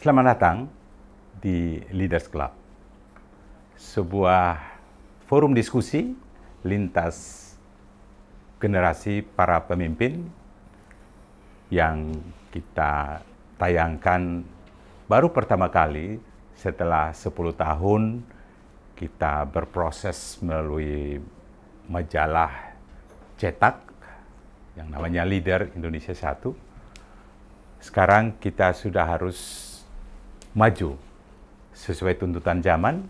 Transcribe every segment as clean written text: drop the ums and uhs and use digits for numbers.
Selamat datang di Leaders Club, sebuah forum diskusi lintas generasi para pemimpin yang kita tayangkan baru pertama kali setelah 10 tahun kita berproses melalui majalah cetak yang namanya Leader Indonesia 1. Sekarang kita sudah harus maju sesuai tuntutan zaman,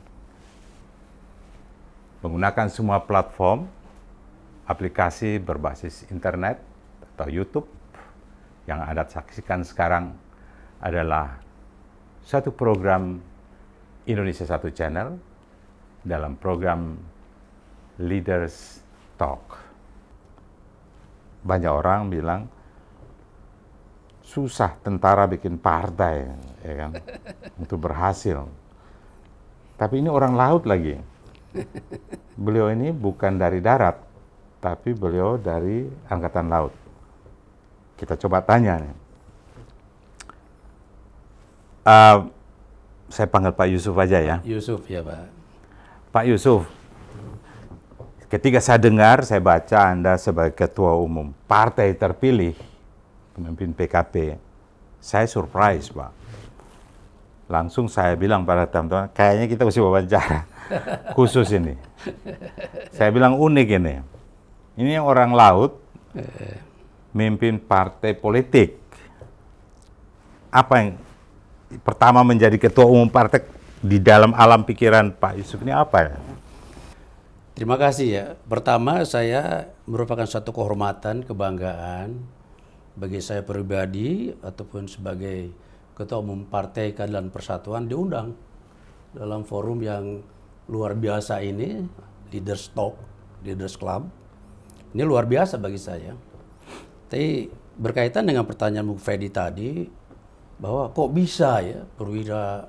menggunakan semua platform, aplikasi berbasis internet atau YouTube. Yang Anda saksikan sekarang adalah satu program Indonesia 1 Channel dalam program Leaders Talk. Banyak orang bilang, susah tentara bikin partai, ya kan, untuk berhasil. Tapi ini orang laut lagi. Beliau ini bukan dari darat, tapi beliau dari Angkatan Laut. Kita coba tanya nih. Saya panggil Pak Yusuf aja ya. Yusuf ya Pak. Pak Yusuf, ketika saya dengar, saya baca Anda sebagai Ketua Umum Partai terpilih, pemimpin PKP, saya surprise, Pak. Langsung saya bilang pada teman-teman, kayaknya kita mesti wawancara khusus ini. Saya bilang unik ini. Ini orang laut, memimpin partai politik. Apa yang pertama menjadi ketua umum partai di dalam alam pikiran Pak Yusuf ini apa ya? Terima kasih ya. Pertama, saya merupakan satu kehormatan, kebanggaan bagi saya pribadi ataupun sebagai Ketua Umum Partai Keadilan Persatuan diundang dalam forum yang luar biasa ini, Leaders Talk, Leaders Club. Ini luar biasa bagi saya. Tapi berkaitan dengan pertanyaan Bu Freddy tadi, bahwa kok bisa ya perwira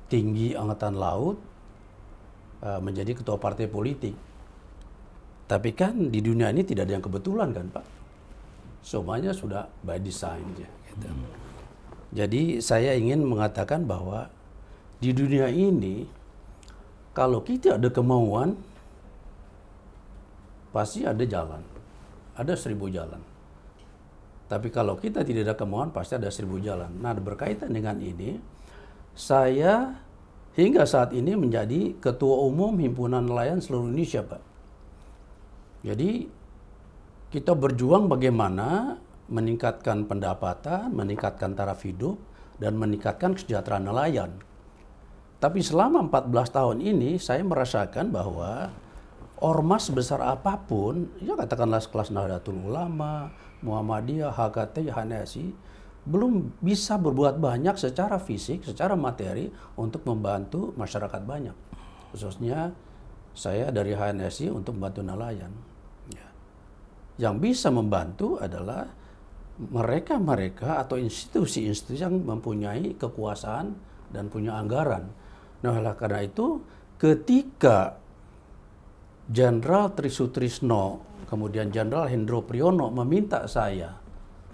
tinggi Angkatan Laut menjadi ketua partai politik. Tapi kan di dunia ini tidak ada yang kebetulan kan Pak. Semuanya sudah by design ya. Gitu. Jadi saya ingin mengatakan bahwa di dunia ini kalau kita ada kemauan pasti ada jalan, ada 1000 jalan. Tapi kalau kita tidak ada kemauan pasti ada 1000 jalan. Nah berkaitan dengan ini, saya hingga saat ini menjadi Ketua Umum Himpunan Nelayan Seluruh Indonesia Pak. Jadi kita berjuang bagaimana meningkatkan pendapatan, meningkatkan taraf hidup, dan meningkatkan kesejahteraan nelayan. Tapi selama 14 tahun ini saya merasakan bahwa ormas sebesar apapun, ya katakanlah kelas Nahdlatul Ulama, Muhammadiyah, HKT, HNSI, belum bisa berbuat banyak secara fisik, secara materi untuk membantu masyarakat banyak. Khususnya saya dari HNSI untuk membantu nelayan. Yang bisa membantu adalah mereka-mereka atau institusi-institusi yang mempunyai kekuasaan dan punya anggaran. Nah, karena itu ketika Jenderal Trisutrisno, kemudian Jenderal Hendro Priyono meminta saya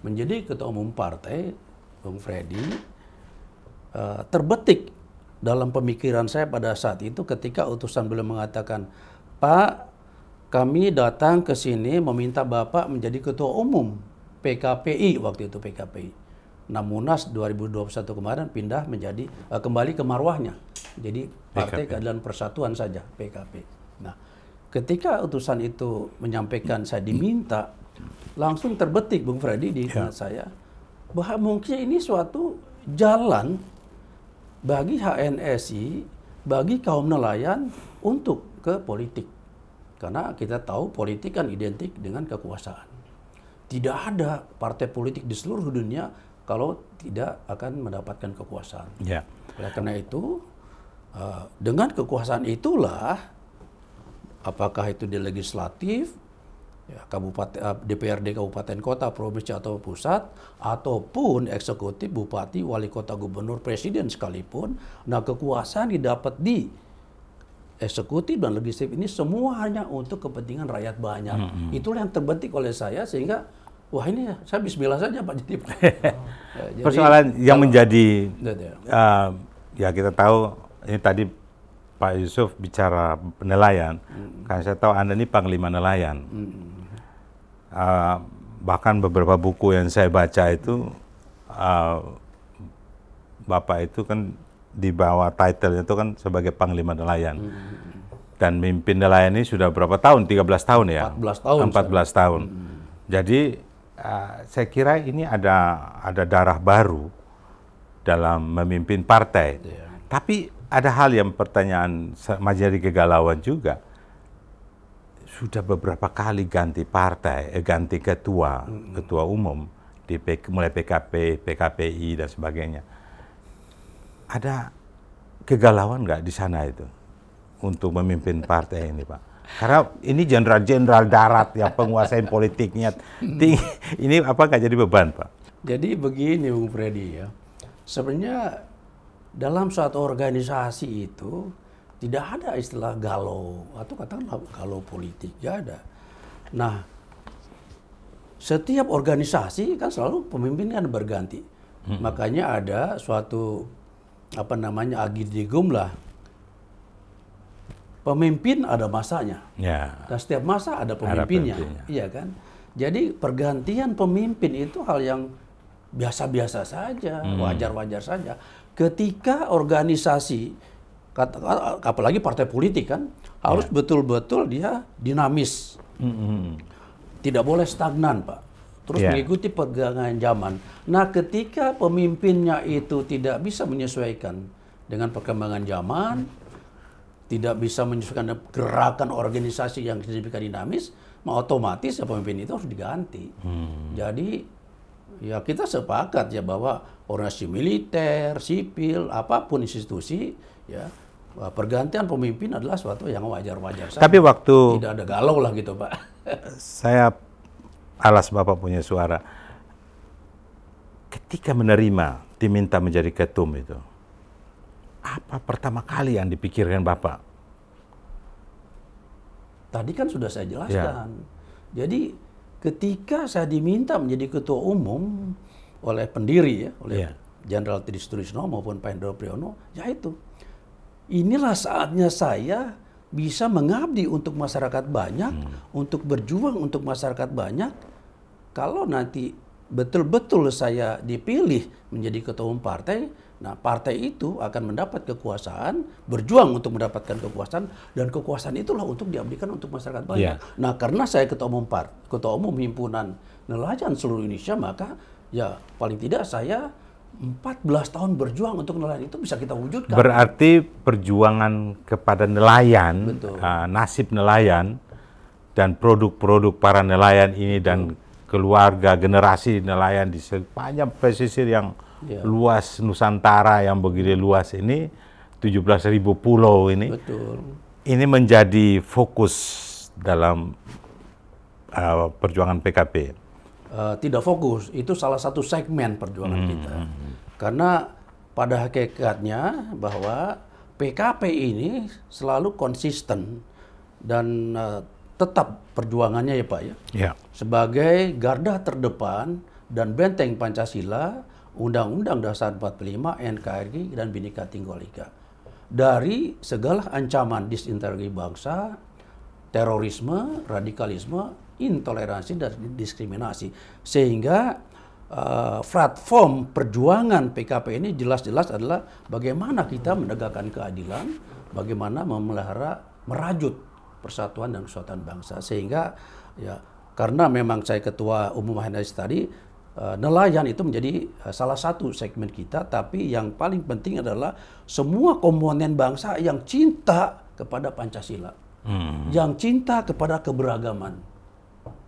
menjadi Ketua Umum Partai, Bung Freddy, terbetik dalam pemikiran saya pada saat itu ketika utusan beliau mengatakan, Pak, kami datang ke sini meminta Bapak menjadi Ketua Umum PKPI, waktu itu PKPI. Nah, Munas 2021 kemarin pindah menjadi kembali ke marwahnya. Jadi Partai Keadilan Persatuan saja, PKP. Nah, ketika utusan itu menyampaikan saya diminta, langsung terbetik Bung Freddy di ingat saya bahwa mungkin ini suatu jalan bagi HNSI, bagi kaum nelayan untuk ke politik. Karena kita tahu politik kan identik dengan kekuasaan. Tidak ada partai politik di seluruh dunia kalau tidak akan mendapatkan kekuasaan. Yeah. Oleh karena itu, dengan kekuasaan itulah, apakah itu di legislatif, ya, DPRD kabupaten kota, provinsi atau pusat, ataupun eksekutif, bupati, wali kota, gubernur, presiden sekalipun, nah kekuasaan didapat di eksekutif dan legislatif ini semua hanya untuk kepentingan rakyat banyak. Itulah yang terbentuk oleh saya, sehingga wah ini saya bismillah saja Pak. Jadi, jadi Persoalan yang menjadi ya. ya kita tahu ini tadi Pak Yusuf bicara nelayan, kan saya tahu Anda ini panglima nelayan. Bahkan beberapa buku yang saya baca itu Bapak itu kan di bawah title itu kan sebagai panglima nelayan. Dan mimpin nelayan ini sudah berapa tahun? 13 tahun ya? 14 tahun. 14 tahun. Jadi saya kira ini ada darah baru dalam memimpin partai. Tapi ada hal yang pertanyaan menjadi kegalauan juga. Sudah beberapa kali ganti partai, ganti ketua umum di mulai PKP, PKPI dan sebagainya. Ada kegalauan nggak di sana itu untuk memimpin partai ini, Pak? Karena ini jenderal-jenderal darat yang penguasaan politiknya tinggi. Ini apa nggak jadi beban, Pak? Jadi begini, Bung Freddy ya. Sebenarnya dalam suatu organisasi itu tidak ada istilah galau atau katakanlah galau politik, nggak ada. Nah, setiap organisasi kan selalu pemimpin kan berganti. Makanya ada suatu agidigum lah. Pemimpin ada masanya. Ya. Dan setiap masa ada pemimpinnya. Iya kan? Jadi pergantian pemimpin itu hal yang biasa-biasa saja, wajar-wajar saja. Ketika organisasi, apalagi partai politik kan, harus betul-betul dia dinamis. Tidak boleh stagnan, Pak. Terus mengikuti perkembangan zaman. Nah, ketika pemimpinnya itu tidak bisa menyesuaikan dengan perkembangan zaman, tidak bisa menyesuaikan gerakan organisasi yang sedemikian dinamis, otomatis ya pemimpin itu harus diganti. Jadi ya kita sepakat ya bahwa organisasi militer, sipil, apapun institusi, ya pergantian pemimpin adalah suatu yang wajar-wajar saja. Tapi waktu tidak ada galau lah gitu, Pak. Saya alas Bapak punya suara. Ketika menerima diminta menjadi ketum itu, apa pertama kali yang dipikirkan Bapak? Tadi kan sudah saya jelaskan. Jadi ketika saya diminta menjadi ketua umum oleh pendiri ya, oleh Jenderal Teddy Sutisno maupun Pak Hendro Priyono, ya itu. Inilah saatnya saya bisa mengabdi untuk masyarakat banyak, untuk berjuang untuk masyarakat banyak. Kalau nanti betul-betul saya dipilih menjadi ketua umum partai, nah partai itu akan mendapat kekuasaan, berjuang untuk mendapatkan kekuasaan, dan kekuasaan itulah untuk diabdikan untuk masyarakat banyak. Nah karena saya ketua umum himpunan nelayan seluruh Indonesia, maka ya paling tidak saya 14 tahun berjuang untuk nelayan itu bisa kita wujudkan. Berarti perjuangan kepada nelayan, nasib nelayan, dan produk-produk para nelayan ini dan keluarga generasi nelayan di sepanjang pesisir yang luas Nusantara yang begitu luas ini, 17.000 pulau ini, ini menjadi fokus dalam perjuangan PKP. Tidak fokus, itu salah satu segmen perjuangan kita. Karena pada hakikatnya bahwa PKP ini selalu konsisten dan tetap perjuangannya ya Pak ya. Sebagai garda terdepan dan benteng Pancasila, Undang-Undang Dasar 45, NKRI dan Bhinneka Tunggal Ika. Dari segala ancaman disintegrasi bangsa, terorisme, radikalisme, intoleransi dan diskriminasi, sehingga platform perjuangan PKP ini jelas-jelas adalah bagaimana kita menegakkan keadilan, bagaimana memelihara, merajut persatuan dan kesatuan bangsa. Sehingga ya karena memang saya ketua umum HNS tadi, nelayan itu menjadi salah satu segmen kita, tapi yang paling penting adalah semua komponen bangsa yang cinta kepada Pancasila, yang cinta kepada keberagaman,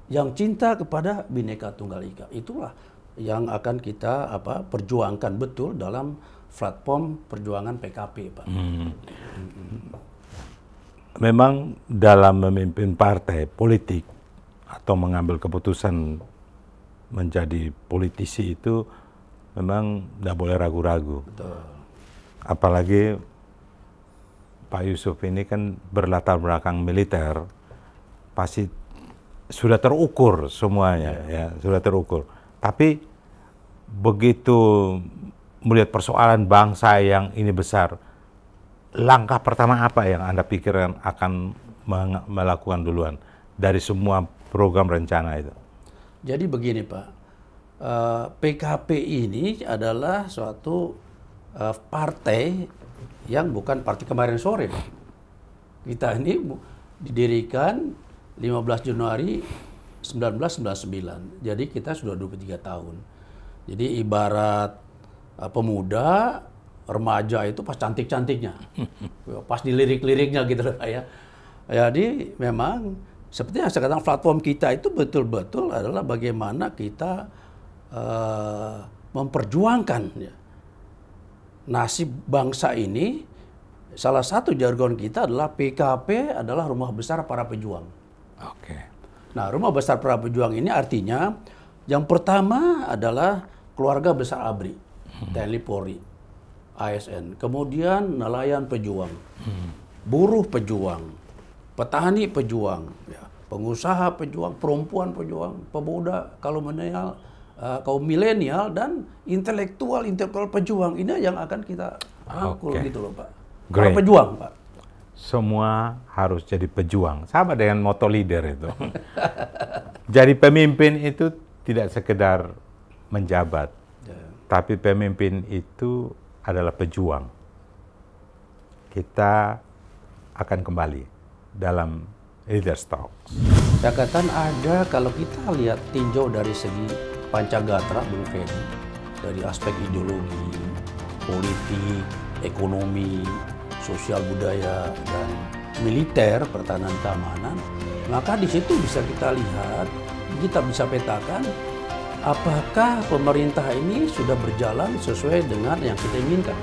yang cinta kepada Bhinneka Tunggal Ika. Itulah yang akan kita perjuangkan betul dalam platform perjuangan PKP, Pak. Memang dalam memimpin partai politik atau mengambil keputusan menjadi politisi itu memang tidak boleh ragu-ragu. Apalagi Pak Yusuf ini kan berlatar belakang militer, pasti sudah terukur semuanya, ya sudah terukur. Tapi begitu melihat persoalan bangsa yang ini besar, langkah pertama apa yang Anda pikirkan akan melakukan duluan dari semua program rencana itu? Jadi begini Pak, PKP ini adalah suatu partai yang bukan partai kemarin sore Pak. Kita ini didirikan 15 Januari 1999, jadi kita sudah 23 tahun. Jadi ibarat pemuda, remaja itu pas cantik-cantiknya, pas dilirik-liriknya gitu loh ya. Jadi memang seperti yang saya katakan, platform kita itu betul-betul adalah bagaimana kita memperjuangkan ya, nasib bangsa ini. Salah satu jargon kita adalah PKP adalah rumah besar para pejuang. Oke. Nah, rumah besar para pejuang ini artinya yang pertama adalah keluarga besar ABRI, TNI Polri, ASN, kemudian nelayan pejuang, buruh pejuang, petani pejuang, ya, pengusaha pejuang, perempuan pejuang, pemuda, kaum milenial dan intelektual pejuang. Ini yang akan kita rangkul gitu loh Pak. Para pejuang Pak. Semua harus jadi pejuang, sama dengan moto leader itu. Jadi pemimpin itu tidak sekedar menjabat, tapi pemimpin itu adalah pejuang. Kita akan kembali dalam Leaders Talk. Saya katakan ada, kalau kita lihat tinjau dari segi Pancagatra, Bung Ferdi, dari aspek ideologi, politik, ekonomi, sosial budaya, dan militer, pertahanan keamanan, maka di situ bisa kita lihat, kita bisa petakan apakah pemerintah ini sudah berjalan sesuai dengan yang kita inginkan.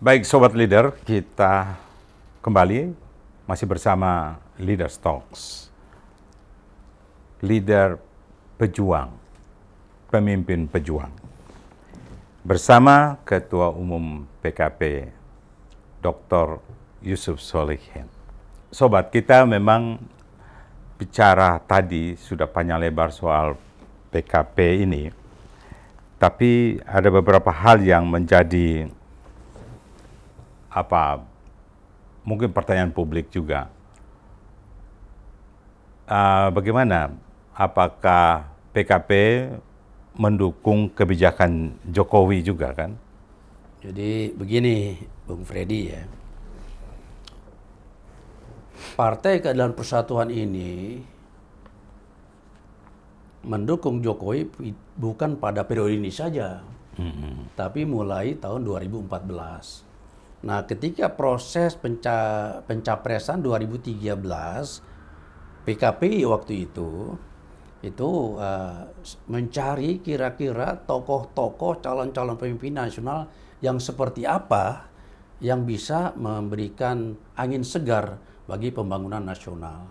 Baik Sobat Leader, kita kembali masih bersama Leaders Talks. Leader pejuang, pemimpin pejuang. Bersama Ketua Umum PKP, Dr. Yusuf Solihin. Sobat, kita memang bicara tadi sudah panjang lebar soal PKP ini, tapi ada beberapa hal yang menjadi mungkin pertanyaan publik juga. Bagaimana? Apakah PKP mendukung kebijakan Jokowi juga kan? Jadi begini, Bung Ferdi ya. Partai Keadilan Persatuan ini mendukung Jokowi bukan pada periode ini saja, tapi mulai tahun 2014. Nah, ketika proses pencapresan 2013, PKP waktu itu mencari kira-kira tokoh-tokoh calon-calon pemimpin nasional yang seperti apa yang bisa memberikan angin segar bagi pembangunan nasional.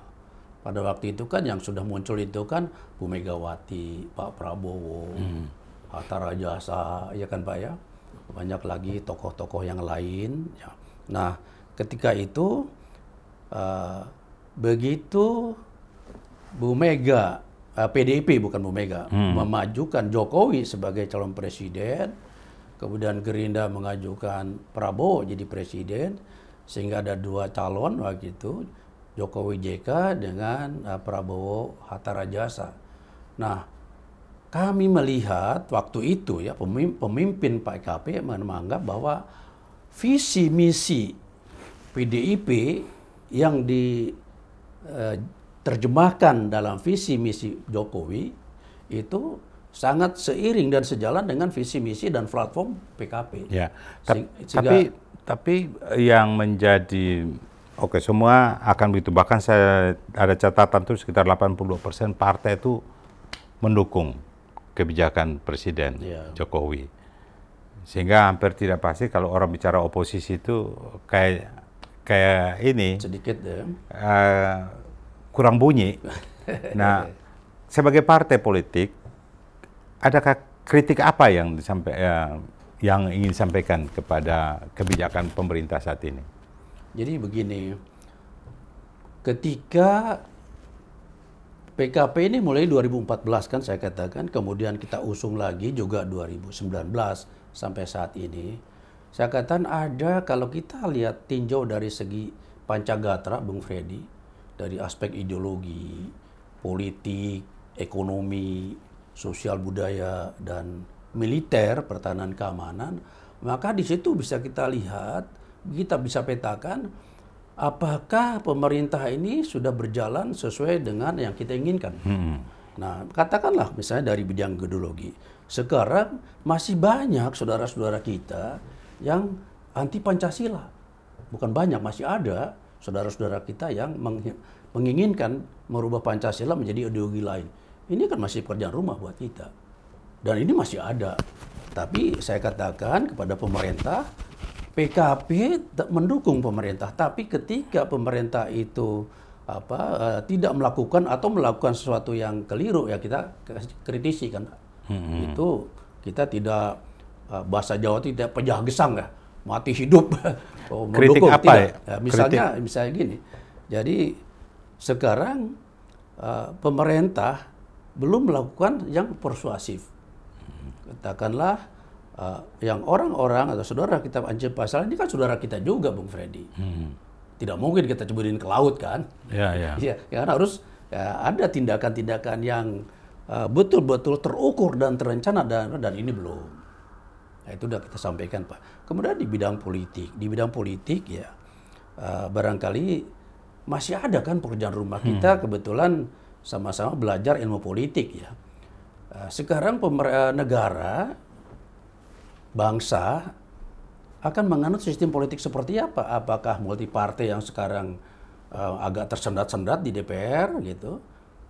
Pada waktu itu kan yang sudah muncul itu kan Bu Megawati, Pak Prabowo, Hatta Rajasa, ya kan Pak ya? Banyak lagi tokoh-tokoh yang lain. Nah, ketika itu begitu Bu Mega, PDIP bukan Bu Mega, memajukan Jokowi sebagai calon presiden, kemudian Gerindra mengajukan Prabowo jadi presiden, sehingga ada dua calon waktu itu, Jokowi JK dengan Prabowo Hatta Rajasa. Nah, kami melihat waktu itu ya pemimpin PKP menganggap bahwa visi misi PDIP yang diterjemahkan dalam visi misi Jokowi itu sangat seiring dan sejalan dengan visi misi dan platform PKP. Ya. Tapi yang menjadi semua akan begitu. Bahkan saya ada catatan tuh sekitar 80% partai itu mendukung kebijakan Presiden Jokowi. Sehingga hampir tidak pasti kalau orang bicara oposisi itu kayak ini sedikit ya. kurang bunyi. Nah, sebagai partai politik, adakah kritik apa yang ingin disampaikan kepada kebijakan pemerintah saat ini? Jadi begini, ketika PKP ini mulai 2014 kan saya katakan, kemudian kita usung lagi juga 2019 sampai saat ini. Saya katakan ada, kalau kita lihat tinjau dari segi Pancagatra, Bung Freddy, dari aspek ideologi, politik, ekonomi, sosial budaya, dan militer, pertahanan keamanan, maka di situ bisa kita lihat, kita bisa petakan apakah pemerintah ini sudah berjalan sesuai dengan yang kita inginkan. Nah, katakanlah misalnya dari bidang ideologi. Sekarang masih banyak saudara-saudara kita yang anti Pancasila. Bukan banyak, masih ada saudara-saudara kita yang menginginkan merubah Pancasila menjadi ideologi lain. Ini kan masih pekerjaan rumah buat kita. Dan ini masih ada. Tapi saya katakan kepada pemerintah, PKP mendukung pemerintah, tapi ketika pemerintah itu tidak melakukan atau melakukan sesuatu yang keliru, ya kita kritisi kan. Itu kita tidak, bahasa Jawa tidak pejah gesang ya, mati hidup. Kritik mendukung, apa tidak. ya? Misalnya gini, jadi sekarang pemerintah belum melakukan yang persuasif. Katakanlah yang orang-orang atau saudara kita anjir pasal ini kan saudara kita juga, Bung Freddy. Tidak mungkin kita ceburin ke laut kan? Ya. Ya, kan harus ada tindakan-tindakan yang betul-betul terukur dan terencana, dan ini belum. Nah, itu sudah kita sampaikan, Pak. Kemudian di bidang politik ya barangkali masih ada kan pekerjaan rumah. Kita kebetulan sama-sama belajar ilmu politik ya. Sekarang negara, bangsa akan menganut sistem politik seperti apa? Apakah multi partai yang sekarang agak tersendat-sendat di DPR gitu,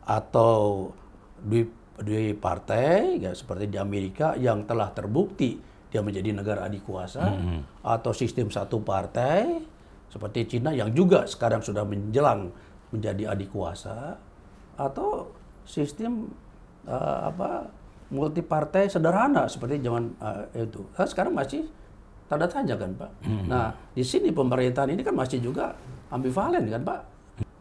atau di partai ya, seperti di Amerika yang telah terbukti dia menjadi negara adikuasa, atau sistem satu partai seperti Cina yang juga sekarang sudah menjelang menjadi adikuasa, atau sistem multi partai sederhana seperti zaman itu. Nah, sekarang masih tanda tanya kan, Pak. Nah, di sini pemerintahan ini kan masih juga ambivalen kan, Pak.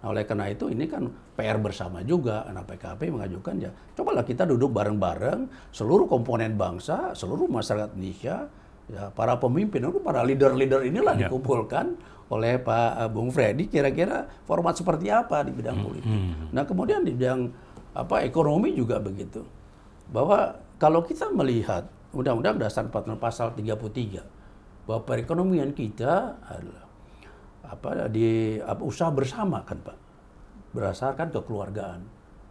Nah, oleh karena itu ini kan PR bersama juga. Nah, PKP mengajukan ya, cobalah kita duduk bareng-bareng seluruh komponen bangsa, seluruh masyarakat Indonesia, ya para pemimpin, para leader-leader inilah dikumpulkan oleh Pak Bung Freddy, kira-kira format seperti apa di bidang politik. Nah, kemudian di bidang ekonomi juga begitu. Bahwa kalau kita melihat Undang-Undang Dasar 45 pasal 33, bahwa perekonomian kita adalah usaha bersama kan, Pak, berdasarkan kekeluargaan.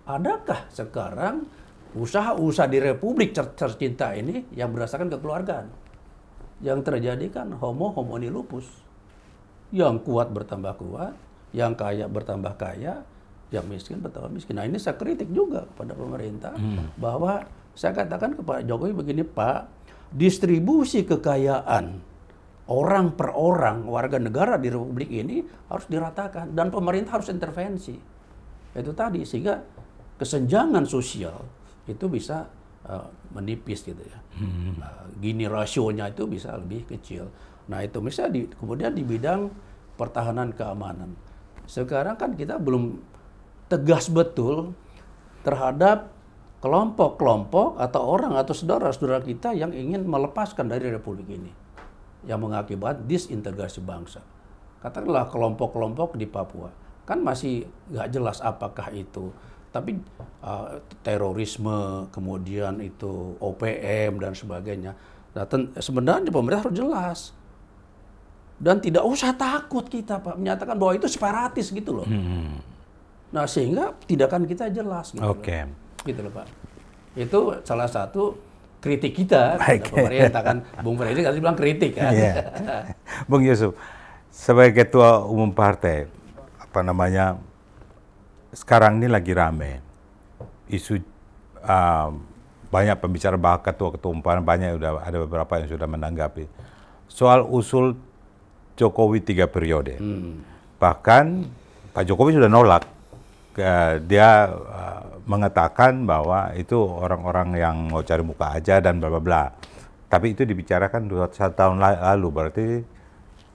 Adakah sekarang usaha-usaha di Republik tercinta ini yang berdasarkan kekeluargaan? Yang terjadi kan homo homini lupus. Yang kuat bertambah kuat, yang kaya bertambah kaya, yang miskin bertambah miskin. Nah, ini saya kritik juga kepada pemerintah, bahwa saya katakan kepada Jokowi begini, Pak, distribusi kekayaan orang per orang, warga negara di Republik ini harus diratakan, dan pemerintah harus intervensi. Itu tadi, sehingga kesenjangan sosial itu bisa menipis gitu ya. Gini rasionya itu bisa lebih kecil. Nah, itu misalnya kemudian di bidang pertahanan keamanan. Sekarang kan kita belum tegas betul terhadap kelompok-kelompok atau orang atau saudara-saudara kita yang ingin melepaskan dari Republik ini, yang mengakibat disintegrasi bangsa. Katakanlah kelompok-kelompok di Papua, kan masih nggak jelas apakah itu, tapi terorisme, kemudian itu OPM dan sebagainya. Nah, sebenarnya pemerintah harus jelas. Dan tidak usah takut kita, Pak, menyatakan bahwa itu separatis gitu loh. Nah, sehingga tindakan kita jelas gitu. Oke. Gitu loh, Pak. Itu salah satu kritik kita kepada pemerintah kan. Bung Freddy tadi bilang kritik kan. Bung Yusuf, sebagai ketua umum partai, sekarang ini lagi rame isu banyak pembicara, bahkan ketua-ketua umum banyak, ada beberapa yang sudah menanggapi soal usul Jokowi 3 periode. Bahkan Pak Jokowi sudah nolak. Dia mengatakan bahwa itu orang-orang yang mau cari muka aja dan bla bla bla. Tapi itu dibicarakan 1 tahun lalu, berarti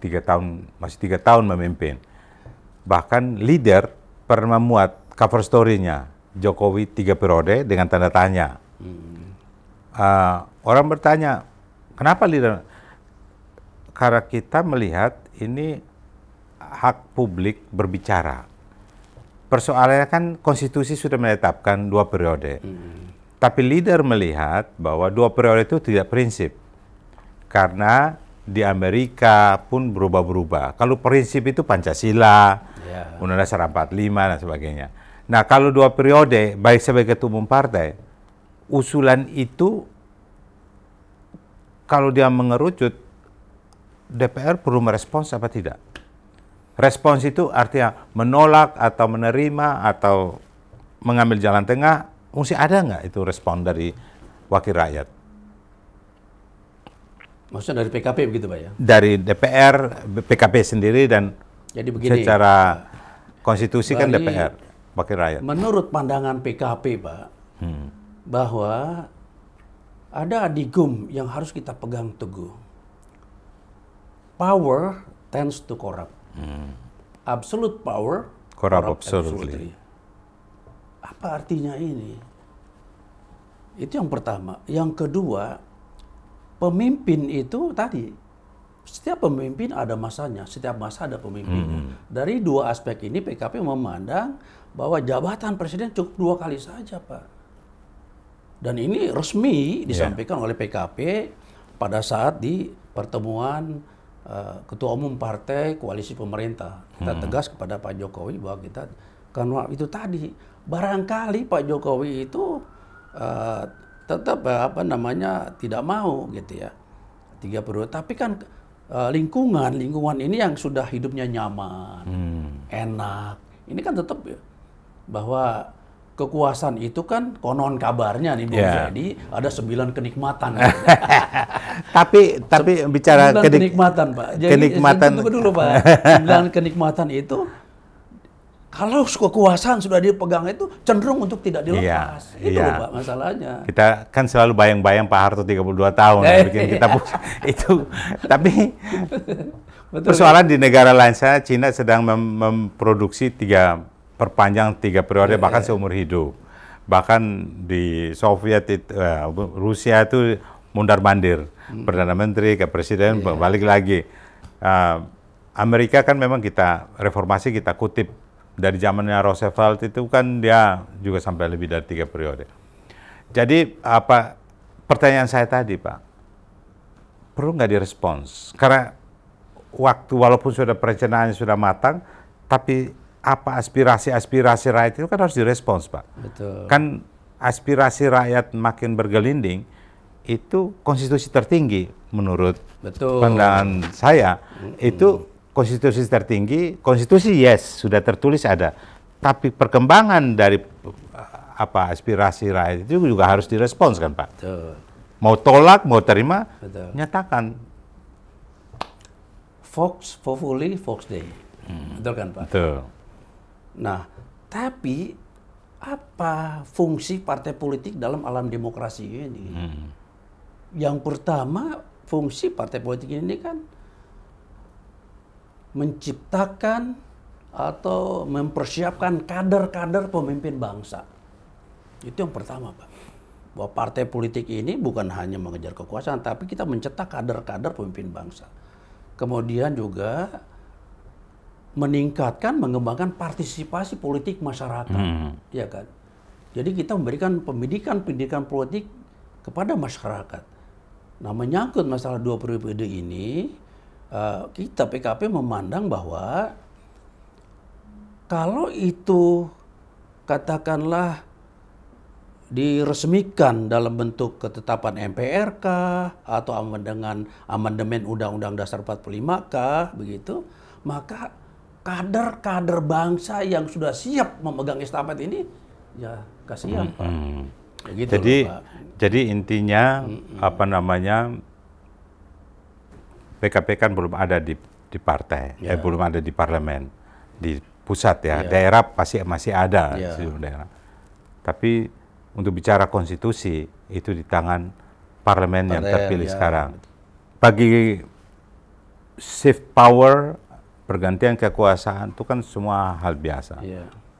3 tahun, masih 3 tahun memimpin. Bahkan leader pernah memuat cover story-nya Jokowi 3 periode dengan tanda tanya. Orang bertanya, kenapa leader? Karena kita melihat ini hak publik berbicara. Persoalannya kan konstitusi sudah menetapkan 2 periode. Tapi leader melihat bahwa 2 periode itu tidak prinsip. Karena di Amerika pun berubah-berubah. Kalau prinsip itu Pancasila, Undang-Undang Dasar 45 dan sebagainya. Nah, kalau 2 periode, baik sebagai ketua umum partai, usulan itu kalau dia mengerucut, DPR perlu merespons apa tidak? Respons itu artinya menolak atau menerima atau mengambil jalan tengah, mesti ada nggak itu respon dari wakil rakyat? Maksudnya dari PKP begitu Pak ya? Dari DPR, PKP sendiri, dan jadi begini, secara konstitusi kan DPR, wakil rakyat. Menurut pandangan PKP Pak, bahwa ada adigum yang harus kita pegang teguh. Power tends to corrupt. Absolute power corrupt absolutely. Apa artinya ini? Itu yang pertama. Yang kedua, pemimpin itu tadi, setiap pemimpin ada masanya, setiap masa ada pemimpinnya. Dari 2 aspek ini PKP memandang bahwa jabatan presiden cukup 2 kali saja Pak. Dan ini resmi disampaikan oleh PKP pada saat di pertemuan Ketua Umum Partai Koalisi Pemerintah. Kita tegas kepada Pak Jokowi bahwa kita, karena itu tadi, barangkali Pak Jokowi itu tetap tidak mau gitu ya 3 periode. Tapi kan lingkungan ini yang sudah hidupnya nyaman, enak. Ini kan tetap ya, bahwa kekuasaan itu kan konon kabarnya nih Bung Freddy, ada 9 kenikmatan. tapi bicara kenikmatan Pak. Jadi, kenikmatan tunggu dulu Pak. 9 kenikmatan itu kalau kekuasaan sudah dipegang itu cenderung untuk tidak dilepas. Itu loh Pak masalahnya. Kita kan selalu bayang-bayang Pak Harto 32 tahun bikin kita itu. Tapi persoalan di negara lain, Cina sedang memproduksi perpanjang 3 periode, bahkan seumur hidup. Bahkan di Soviet Rusia itu mundar-mandir, Perdana Menteri ke Presiden balik lagi. Amerika kan memang kita reformasi, kita kutip dari zamannya Roosevelt itu kan dia juga sampai lebih dari 3 periode. Jadi pertanyaan saya tadi Pak, perlu nggak direspons? Karena walaupun sudah perencanaannya sudah matang, tapi apa aspirasi rakyat itu kan harus direspons Pak. Betul. Kan aspirasi rakyat makin bergelinding, itu konstitusi tertinggi menurut pandangan saya. Itu konstitusi tertinggi, konstitusi sudah tertulis ada. Tapi perkembangan dari aspirasi rakyat itu juga harus direspons kan Pak. Betul. Mau tolak, mau terima, nyatakan. Vox populi, vox dei. Betul kan Pak? Betul. Nah, tapi apa fungsi partai politik dalam alam demokrasi ini? Yang pertama, fungsi partai politik ini kan menciptakan atau mempersiapkan kader-kader pemimpin bangsa. Itu yang pertama, Pak. Bahwa partai politik ini bukan hanya mengejar kekuasaan, tapi kita mencetak kader-kader pemimpin bangsa. Kemudian juga meningkatkan, mengembangkan partisipasi politik masyarakat, ya kan? Jadi kita memberikan pendidikan politik kepada masyarakat. Nah, menyangkut masalah 2 periode ini, kita PKP memandang bahwa kalau itu katakanlah diresmikan dalam bentuk ketetapan MPR kah atau dengan amandemen Undang-Undang Dasar 45 kah, begitu, maka kader-kader bangsa yang sudah siap memegang estafet ini, ya kasihan Pak. Begitu jadi loh, Pak. Jadi intinya apa namanya, PKP kan belum ada di partai, belum ada di parlemen, di pusat ya. Daerah pasti masih ada seluruh daerah. Tapi untuk bicara konstitusi itu di tangan parlemen yang terpilih sekarang. Bagi shift power, pergantian kekuasaan itu kan semua hal biasa.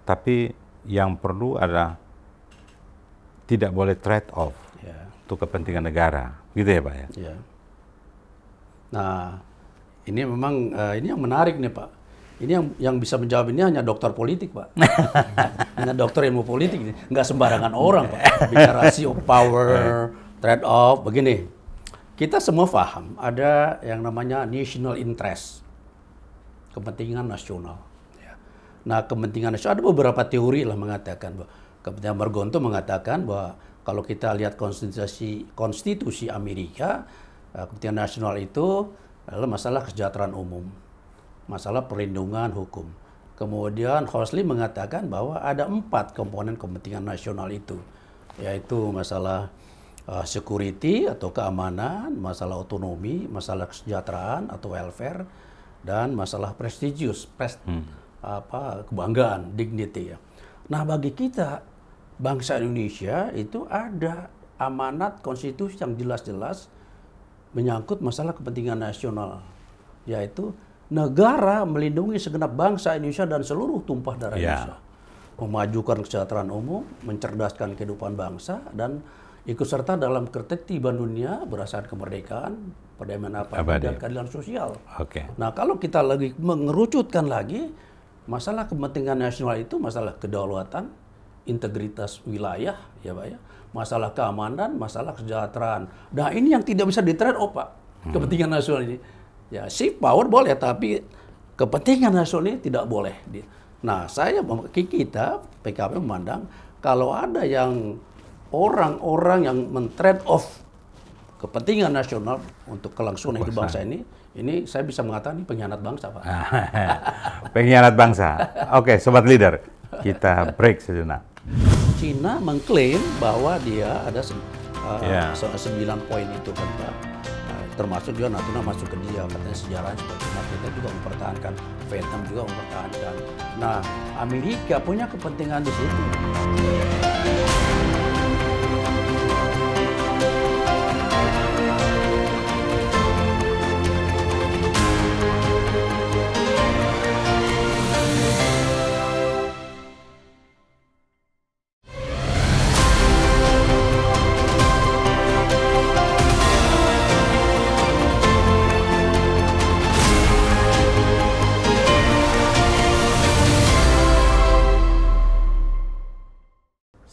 Tapi yang perlu adalah tidak boleh trade off untuk kepentingan negara, gitu ya Pak ya? Nah, ini memang ini yang menarik nih Pak. Ini yang bisa menjawab ini hanya dokter politik Pak. Hanya dokter ilmu politik, nggak sembarangan orang Pak. Bicara of power, trade off, begini. Kita semua paham ada yang namanya national interest, kepentingan nasional. Nah, kepentingan nasional ada beberapa teori lah mengatakan bahwa kepentingan Margonto mengatakan bahwa kalau kita lihat konstitusi Amerika, kepentingan nasional itu adalah masalah kesejahteraan umum, masalah perlindungan hukum. Kemudian Horsley mengatakan bahwa ada 4 komponen kepentingan nasional itu, yaitu masalah security atau keamanan, masalah otonomi, masalah kesejahteraan atau welfare, dan masalah prestigious, kebanggaan, dignity ya. Nah, bagi kita bangsa Indonesia itu ada amanat konstitusi yang jelas-jelas menyangkut masalah kepentingan nasional, yaitu negara melindungi segenap bangsa Indonesia dan seluruh tumpah darah Indonesia, memajukan kesejahteraan umum, mencerdaskan kehidupan bangsa, dan ikut serta dalam ketertiban dunia berdasarkan kemerdekaan, perdamaian dan keadilan sosial. Nah, kalau kita lagi mengerucutkan lagi, masalah kepentingan nasional itu masalah kedaulatan, integritas wilayah, ya Pak ya, masalah keamanan, masalah kesejahteraan. Nah, ini yang tidak bisa di-trade off Pak, kepentingan nasional ini. Ya, shift power boleh, tapi kepentingan nasional ini tidak boleh. Nah, kita PKP memandang kalau ada yang orang-orang yang men-trade off kepentingan nasional untuk kelangsungan hidup bangsa ini saya bisa mengatakan ini pengkhianat bangsa, Pak. Pengkhianat bangsa. Oke, Sobat Leader, kita break sejenak. Cina mengklaim bahwa dia ada 9 poin itu kan Pak. Termasuk juga Natuna masuk ke dia, katanya sejarahnya seperti itu. Kita juga mempertahankan, Vietnam juga mempertahankan. Nah, Amerika punya kepentingan di situ.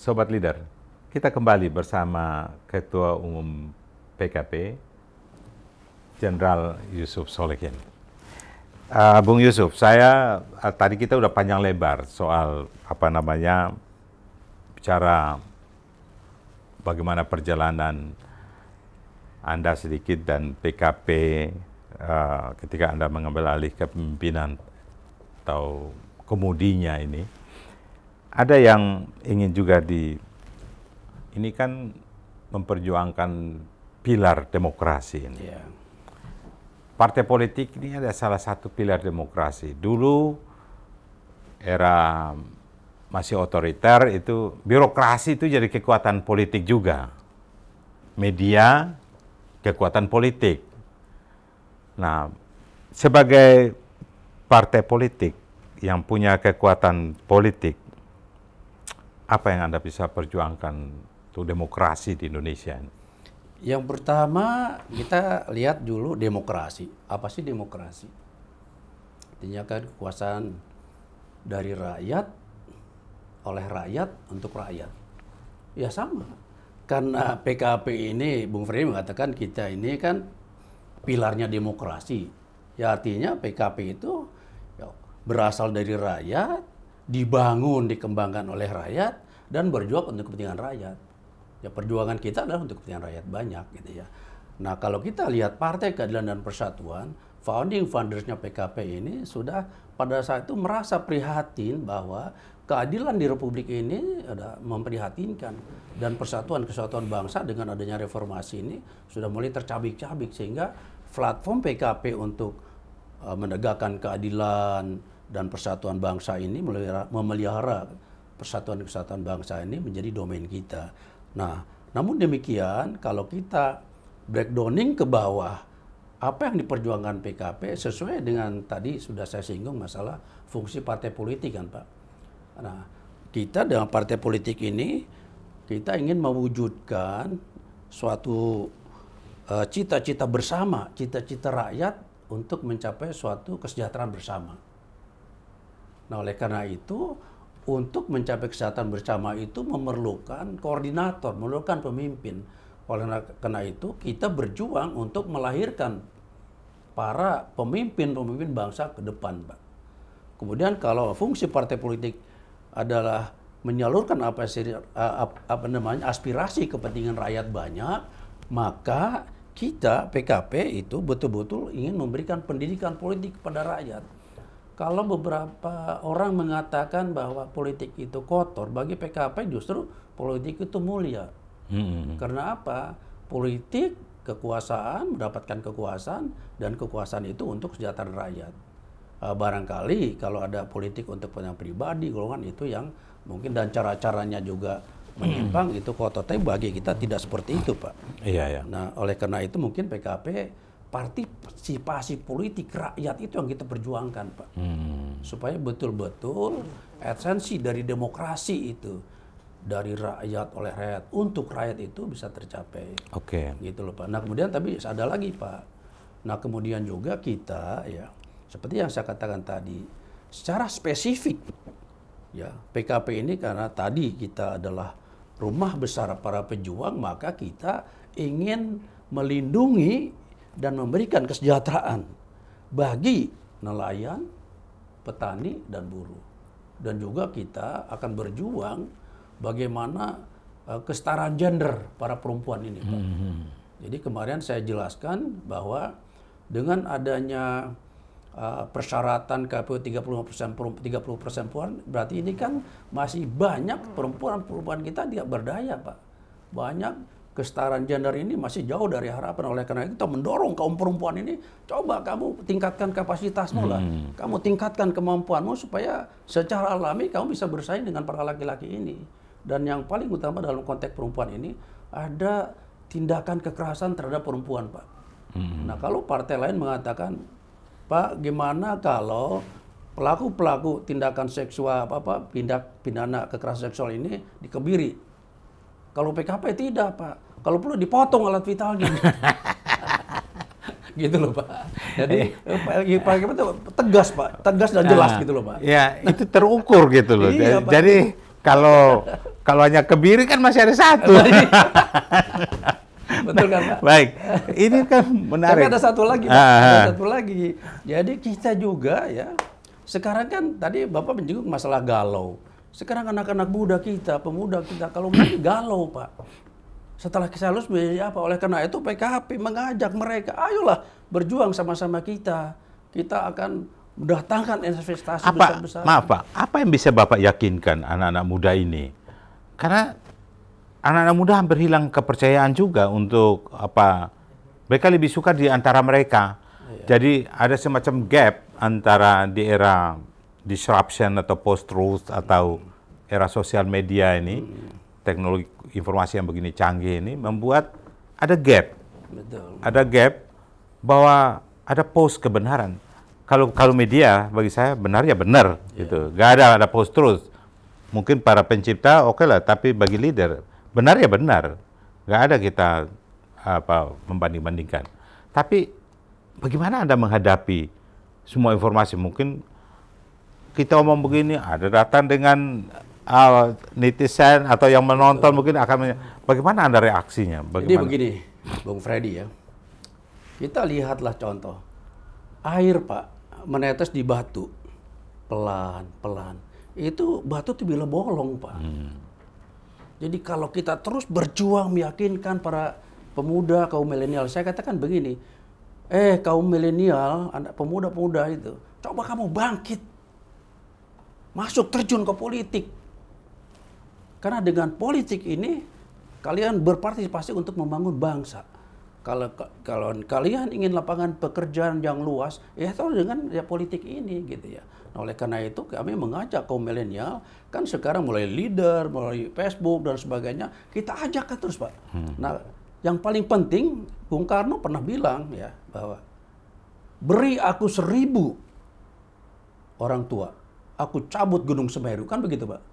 Sobat Leader, kita kembali bersama Ketua Umum PKP, Jenderal Yusuf Solehin. Bung Yusuf, tadi kita udah panjang lebar soal bicara bagaimana perjalanan Anda sedikit dan PKP ketika Anda mengambil alih kepemimpinan atau kemudinya ini. Ada yang ingin juga ini kan memperjuangkan pilar demokrasi ini. Partai politik ini ada salah satu pilar demokrasi. Dulu era masih otoriter itu birokrasi itu jadi kekuatan politik juga. Media kekuatan politik. Nah, sebagai partai politik yang punya kekuatan politik, apa yang Anda bisa perjuangkan untuk demokrasi di Indonesia? Yang pertama, kita lihat dulu demokrasi. Apa sih demokrasi? Artinya kan kekuasaan dari rakyat, oleh rakyat, untuk rakyat. Ya sama. Karena PKP ini, Bung Freddy mengatakan kita ini kan pilarnya demokrasi. Ya artinya PKP itu berasal dari rakyat, dibangun, dikembangkan oleh rakyat, dan berjuang untuk kepentingan rakyat. Ya, perjuangan kita adalah untuk kepentingan rakyat banyak, gitu ya. Nah, kalau kita lihat Partai Keadilan dan Persatuan, founding foundersnya PKP ini sudah pada saat itu merasa prihatin bahwa keadilan di Republik ini ada memprihatinkan, dan persatuan kesatuan bangsa dengan adanya reformasi ini sudah mulai tercabik-cabik, sehingga platform PKP untuk menegakkan keadilan dan persatuan bangsa ini memelihara persatuan kesatuan bangsa ini menjadi domain kita. Nah, namun demikian kalau kita breakdowning ke bawah, apa yang diperjuangkan PKP sesuai dengan tadi sudah saya singgung masalah fungsi partai politik kan Pak. Nah, kita dengan partai politik ini kita ingin mewujudkan suatu cita-cita bersama, cita-cita rakyat untuk mencapai suatu kesejahteraan bersama. Nah, oleh karena itu untuk mencapai kesejahteraan bersama itu memerlukan koordinator, memerlukan pemimpin. Oleh karena itu kita berjuang untuk melahirkan para pemimpin-pemimpin bangsa ke depan, Pak. Kemudian kalau fungsi partai politik adalah menyalurkan aspirasi kepentingan rakyat banyak, maka kita PKP itu betul-betul ingin memberikan pendidikan politik kepada rakyat. Kalau beberapa orang mengatakan bahwa politik itu kotor, bagi PKP justru politik itu mulia. Karena apa? Politik, kekuasaan, mendapatkan kekuasaan, dan kekuasaan itu untuk kesejahteraan rakyat. Barangkali kalau ada politik untuk kepentingan pribadi, golongan itu yang mungkin dan cara-caranya juga menyimpang, itu kotor. Tapi bagi kita tidak seperti itu, Pak. Iya, iya. Nah, oleh karena itu mungkin PKP partisipasi politik rakyat itu yang kita perjuangkan, Pak. Supaya betul-betul esensi dari demokrasi itu, dari rakyat oleh rakyat untuk rakyat itu bisa tercapai. Oke. Gitu loh, Pak. Nah, kemudian tapi ada lagi, Pak. Nah, kemudian juga kita ya seperti yang saya katakan tadi, secara spesifik ya PKP ini karena tadi kita adalah rumah besar para pejuang, maka kita ingin melindungi dan memberikan kesejahteraan bagi nelayan, petani, dan buruh. Dan juga kita akan berjuang bagaimana kesetaraan gender para perempuan ini, Pak. Jadi kemarin saya jelaskan bahwa dengan adanya persyaratan KPU 30% perempuan, berarti ini kan masih banyak perempuan kita tidak berdaya, Pak. Banyak kesetaraan gender ini masih jauh dari harapan. Oleh karena itu kita mendorong kaum perempuan ini, coba kamu tingkatkan kapasitasmu lah, kamu tingkatkan kemampuanmu supaya secara alami kamu bisa bersaing dengan para laki-laki ini. Dan yang paling utama dalam konteks perempuan ini ada tindakan kekerasan terhadap perempuan, Pak. Nah, kalau partai lain mengatakan, Pak, gimana kalau pelaku-pelaku tindakan seksual tindak pidana kekerasan seksual ini dikebiri? Kalau PKP tidak, Pak. Kalau perlu dipotong alat vitalnya. Gitu loh, Pak. Jadi PKP itu tegas, Pak. Tegas dan jelas gitu loh, Pak. Ya, itu terukur gitu loh. Iya, Pak. Jadi kalau hanya kebiri kan masih ada satu. Betul kan, Pak? Baik, ini kan menarik. Tapi ada satu lagi, Pak. Ada satu lagi. Jadi kita juga ya, sekarang kan tadi Bapak menyinggung masalah galau. Sekarang anak-anak muda kita, pemuda kita, kalau mereka galau, Pak. Setelah kita lulus menjadi apa? Oleh karena itu PKP mengajak mereka, ayolah berjuang sama-sama kita. Kita akan mendatangkan investasi besar-besar. Maaf, Pak, apa yang bisa Bapak yakinkan anak-anak muda ini? Karena anak-anak muda hampir hilang kepercayaan juga untuk mereka lebih suka di antara mereka. Jadi ada semacam gap antara di era disruption atau post-truth atau era sosial media ini, teknologi informasi yang begini canggih ini membuat ada gap. Betul. Ada gap bahwa ada post kebenaran. Kalau media bagi saya benar ya benar gitu. Gak ada post-truth. Mungkin para pencipta oke lah, tapi bagi leader benar ya benar. Gak ada kita membanding-bandingkan. Tapi bagaimana Anda menghadapi semua informasi? Mungkin kita omong begini, ada datang dengan netizen atau yang menonton mungkin akan bagaimana Anda reaksinya? Bagaimana? Jadi begini, Bung Freddy ya. Kita lihatlah contoh. Air, Pak, menetes di batu. Pelan-pelan. Itu batu itu bila bolong, Pak. Jadi kalau kita terus berjuang meyakinkan para pemuda, kaum milenial, saya katakan begini, kaum milenial, anak pemuda-pemuda itu, coba kamu bangkit. masuk terjun ke politik. Karena dengan politik ini kalian berpartisipasi untuk membangun bangsa. Kalau kalian ingin lapangan pekerjaan yang luas, ya tahu dengan ya politik ini gitu ya. Nah, oleh karena itu kami mengajak kaum milenial, kan sekarang mulai leader, mulai Facebook dan sebagainya, kita ajak terus Pak. Nah, yang paling penting Bung Karno pernah bilang ya bahwa beri aku 1000 orang tua, aku cabut Gunung Semeru, kan begitu Pak.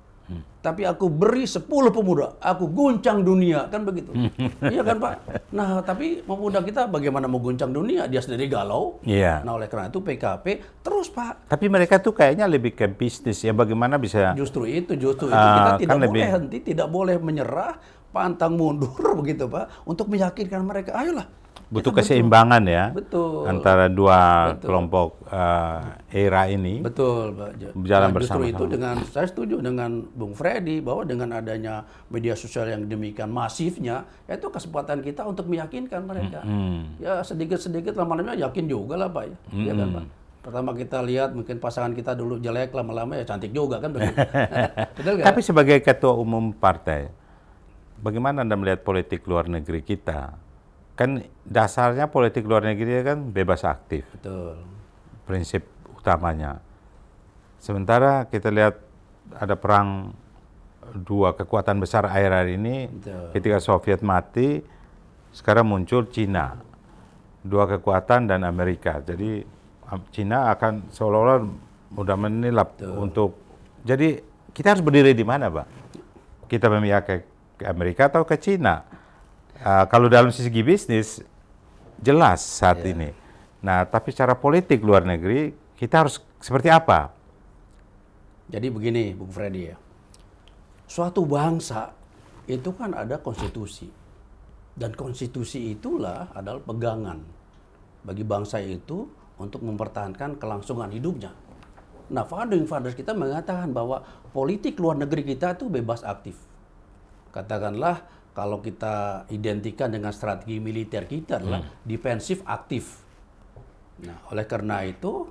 Tapi aku beri 10 pemuda, aku guncang dunia, kan begitu. Iya kan Pak? Nah, tapi pemuda kita bagaimana mau guncang dunia? Dia sendiri galau. Iya. Nah, oleh karena itu PKP terus Pak. Tapi mereka tuh kayaknya lebih ke bisnis ya, bagaimana bisa... Justru itu kita tidak kan boleh henti, tidak boleh menyerah, pantang mundur begitu Pak, untuk meyakinkan mereka, ayolah. Butuh keseimbangan ya, betul, antara dua kelompok era ini. Betul, Pak. Berjalan justru bersama-sama. itu saya setuju dengan Bung Freddy bahwa dengan adanya media sosial yang demikian masifnya, itu kesempatan kita untuk meyakinkan mereka. Ya sedikit-sedikit lama-lama yakin juga lah Pak. Ya kan Pak. Pertama kita lihat mungkin pasangan kita dulu jelek, lama-lama ya cantik juga kan begitu. Betul Tapi sebagai ketua umum partai, bagaimana Anda melihat politik luar negeri kita? Kan dasarnya politik luar negeri kan bebas aktif. Betul. Prinsip utamanya. Sementara kita lihat ada perang dua kekuatan besar akhir-akhir ini. Betul. Ketika Soviet mati, sekarang muncul Cina. Dua kekuatan dan Amerika. Jadi Cina akan seolah-olah mudah menilap untuk... Jadi kita harus berdiri di mana, Pak? Kita memihak ke Amerika atau ke Cina? Kalau dalam segi bisnis, jelas saat ini. Nah, tapi secara politik luar negeri, kita harus seperti apa? Jadi begini, Bung Freddy ya. Suatu bangsa itu kan ada konstitusi. Dan konstitusi itulah adalah pegangan bagi bangsa itu untuk mempertahankan kelangsungan hidupnya. Nah, founding fathers kita mengatakan bahwa politik luar negeri kita itu bebas aktif. Katakanlah, kalau kita identikan dengan strategi militer kita adalah defensif aktif. Nah, oleh karena itu,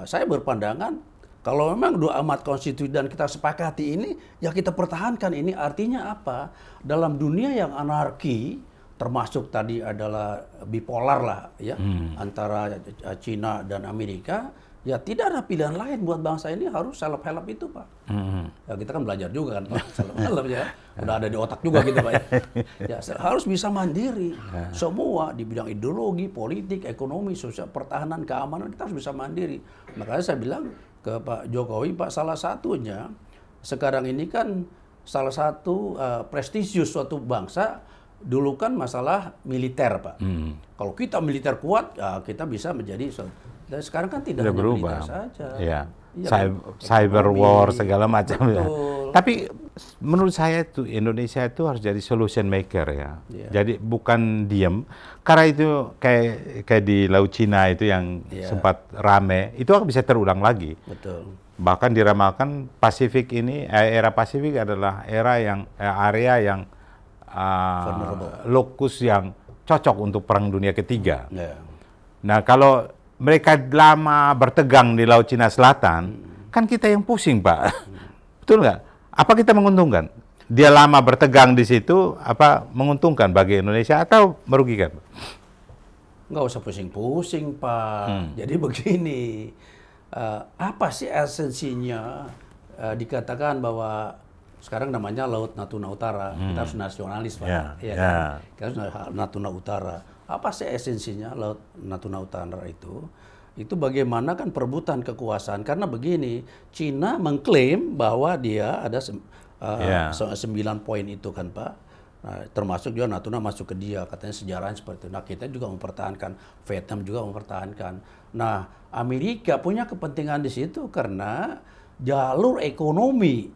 saya berpandangan kalau memang dua amat konstitusi dan kita sepakati ini, ya kita pertahankan ini. Artinya apa? Dalam dunia yang anarki, termasuk tadi adalah bipolar lah, ya, antara Cina dan Amerika. Ya tidak ada pilihan lain buat bangsa ini, harus self-help itu Pak. Ya, kita kan belajar juga kan Pak, self-help ya. Udah ada di otak juga gitu Pak. Ya, harus bisa mandiri. Semua di bidang ideologi, politik, ekonomi, sosial, pertahanan, keamanan, kita harus bisa mandiri. Makanya saya bilang ke Pak Jokowi, Pak, salah satunya sekarang ini kan salah satu prestisius suatu bangsa dulu kan masalah militer Pak. Kalau kita militer kuat, ya kita bisa menjadi... Dan sekarang kan tidak hanya berubah. militer saja. Ya. Iya Cyber ekonomi, war segala macam ya. betul. Tapi menurut saya itu Indonesia itu harus jadi solution maker ya. Jadi bukan diem. Karena itu kayak di Laut Cina itu yang sempat rame, itu bisa terulang lagi. Betul. Bahkan diramalkan Pasifik ini, era Pasifik adalah area yang lokus yang cocok untuk Perang Dunia Ketiga. Nah, kalau mereka lama bertegang di Laut Cina Selatan, kan kita yang pusing, Pak. Betul nggak? Apa kita menguntungkan? Dia lama bertegang di situ, apa menguntungkan bagi Indonesia atau merugikan? Nggak usah pusing-pusing, Pak. Jadi begini, apa sih esensinya dikatakan bahwa sekarang namanya Laut Natuna Utara, kita harus nasionalis, Pak. Kan? Kita harus Natuna Utara. Apa sih esensinya Laut Natuna Utara itu? Itu bagaimana kan perebutan kekuasaan. Karena begini, Cina mengklaim bahwa dia ada 9 poin itu kan Pak. Nah, termasuk juga Natuna masuk ke dia. Katanya sejarahnya seperti itu. Nah, kita juga mempertahankan. Vietnam juga mempertahankan. Nah, Amerika punya kepentingan di situ karena jalur ekonomi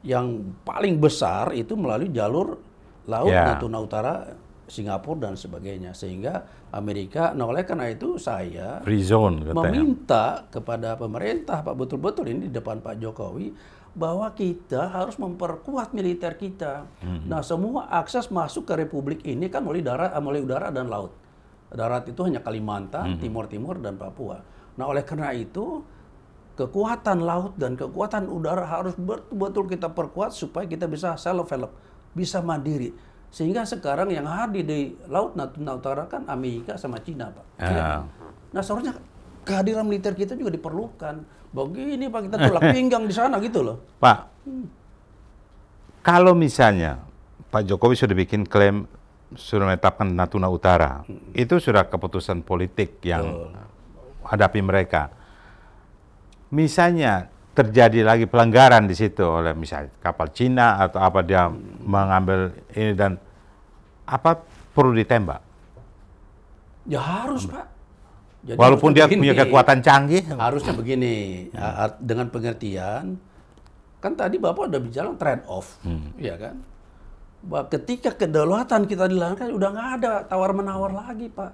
yang paling besar itu melalui jalur Laut Natuna Utara, Singapura dan sebagainya, sehingga Amerika, nah oleh karena itu saya free zone, meminta kepada pemerintah Pak betul-betul ini di depan Pak Jokowi bahwa kita harus memperkuat militer kita. Nah semua akses masuk ke Republik ini kan melalui darat, melalui udara dan laut. Darat itu hanya Kalimantan, Timur-Timur dan Papua. Nah oleh karena itu kekuatan laut dan kekuatan udara harus betul-betul kita perkuat supaya kita bisa self-help, bisa mandiri. Sehingga sekarang yang hadir di Laut Natuna Utara kan Amerika sama Cina, Pak. Nah, seharusnya kehadiran militer kita juga diperlukan. Begini Pak, kita tolak pinggang di sana gitu loh. Pak, kalau misalnya Pak Jokowi sudah bikin klaim, sudah menetapkan Natuna Utara, itu sudah keputusan politik yang hadapi mereka. Misalnya terjadi lagi pelanggaran di situ oleh misalnya kapal Cina atau apa, dia mengambil ini dan apa, perlu ditembak? Ya harus, Pak. Jadi walaupun dia begini, punya kekuatan canggih. Harusnya begini, dengan pengertian, kan tadi Bapak udah bicara trade off, ya kan? Bahwa ketika kedaulatan kita dilanggar, udah nggak ada tawar-menawar lagi, Pak.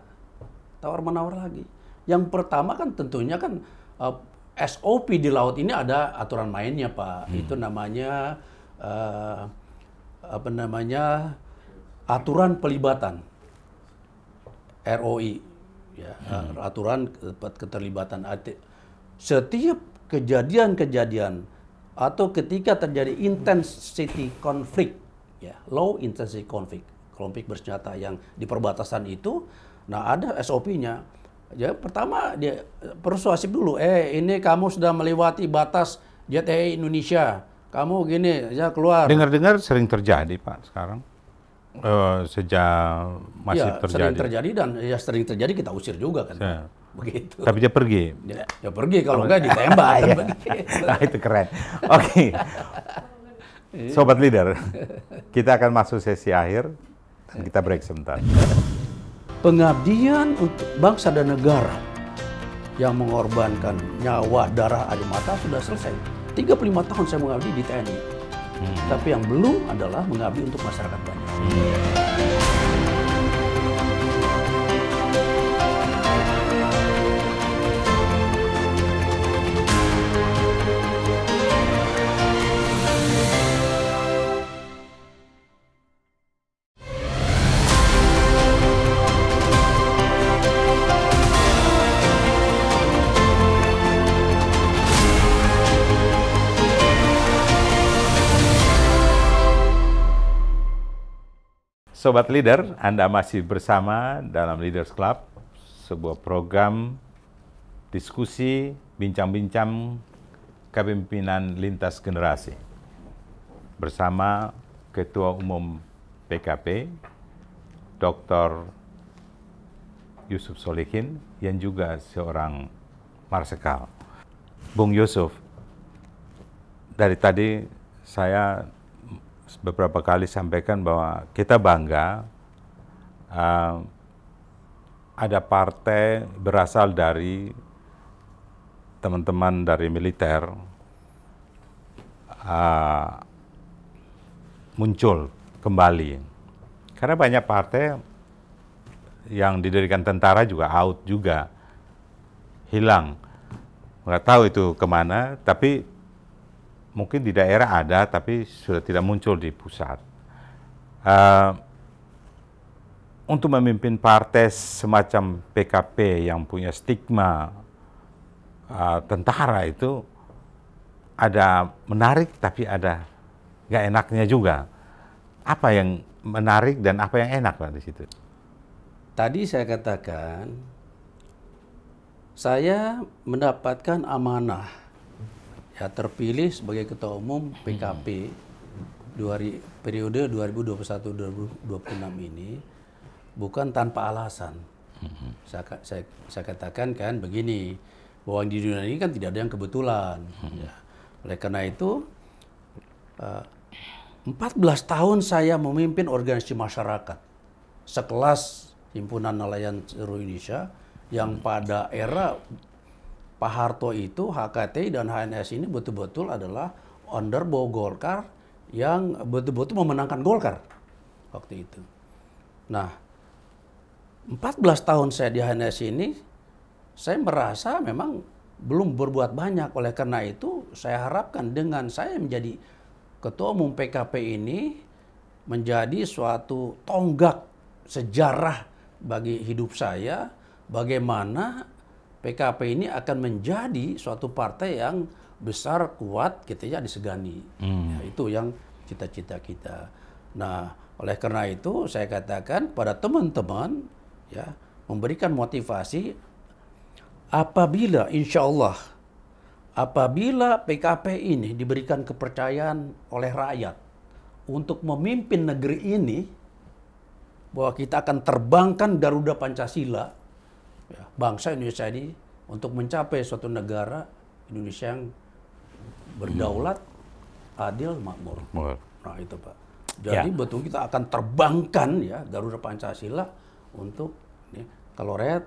Tawar-menawar lagi. Yang pertama kan tentunya kan SOP di laut ini ada aturan mainnya, Pak. Itu namanya apa namanya, aturan pelibatan, ROI, ya, aturan keterlibatan. Setiap kejadian-kejadian atau ketika terjadi intensity conflict, ya, low intensity conflict, konflik bersenjata yang di perbatasan itu, nah ada SOP-nya. Ya, pertama dia persuasif dulu. Ini kamu sudah melewati batas JTE Indonesia. Kamu gini, ya keluar. Dengar-dengar sering terjadi, Pak, sekarang. Sejak masih ya, terjadi. Sering terjadi dan ya sering terjadi kita usir juga kan. Ya. Begitu. Tapi dia pergi. Ya pergi, kalau enggak ditembak. Nah, itu keren. Oke. Sobat Leader, kita akan masuk sesi akhir dan kita break sebentar. Pengabdian untuk bangsa dan negara yang mengorbankan nyawa, darah, air mata sudah selesai. 35 tahun saya mengabdi di TNI. Tapi yang belum adalah mengabdi untuk masyarakat banyak. Sobat Leader, Anda masih bersama dalam Leaders Club, sebuah program diskusi, bincang-bincang kepemimpinan lintas generasi. Bersama Ketua Umum PKP, Dr. Yusuf Solihin, yang juga seorang marsikal. Bung Yusuf, dari tadi saya beberapa kali sampaikan bahwa kita bangga ada partai berasal dari teman-teman dari militer muncul kembali. Karena banyak partai yang didirikan tentara juga out juga, hilang. Nggak tahu itu kemana, tapi mungkin di daerah ada, tapi sudah tidak muncul di pusat. Untuk memimpin partai semacam PKP yang punya stigma tentara itu ada menarik, tapi ada nggak enaknya juga. Apa yang menarik dan apa yang enak Pak di situ? Tadi saya katakan, saya mendapatkan amanah. Ya, terpilih sebagai Ketua Umum PKP periode 2021-2026 ini bukan tanpa alasan. Saya katakan kan begini, bahwa di dunia ini kan tidak ada yang kebetulan. Ya. Oleh karena itu, 14 tahun saya memimpin organisasi masyarakat sekelas Himpunan Nelayan Seluruh Indonesia yang pada era Pak Harto itu, HKTI dan HNS ini betul-betul adalah underbow Golkar yang betul-betul memenangkan Golkar waktu itu. Nah, 14 tahun saya di HNS ini, saya merasa memang belum berbuat banyak. Oleh karena itu, saya harapkan dengan saya menjadi Ketua Umum PKP ini menjadi suatu tonggak sejarah bagi hidup saya, bagaimana PKP ini akan menjadi suatu partai yang besar, kuat, gitu ya, disegani. Ya, itu yang cita-cita kita. Nah, oleh karena itu saya katakan pada teman-teman, ya, memberikan motivasi apabila insya Allah, apabila PKP ini diberikan kepercayaan oleh rakyat untuk memimpin negeri ini, bahwa kita akan terbangkan Garuda Pancasila, ya, bangsa Indonesia ini untuk mencapai suatu negara Indonesia yang berdaulat, adil, makmur. Nah itu Pak. Jadi betul kita akan terbangkan ya Garuda Pancasila untuk kalau rakyat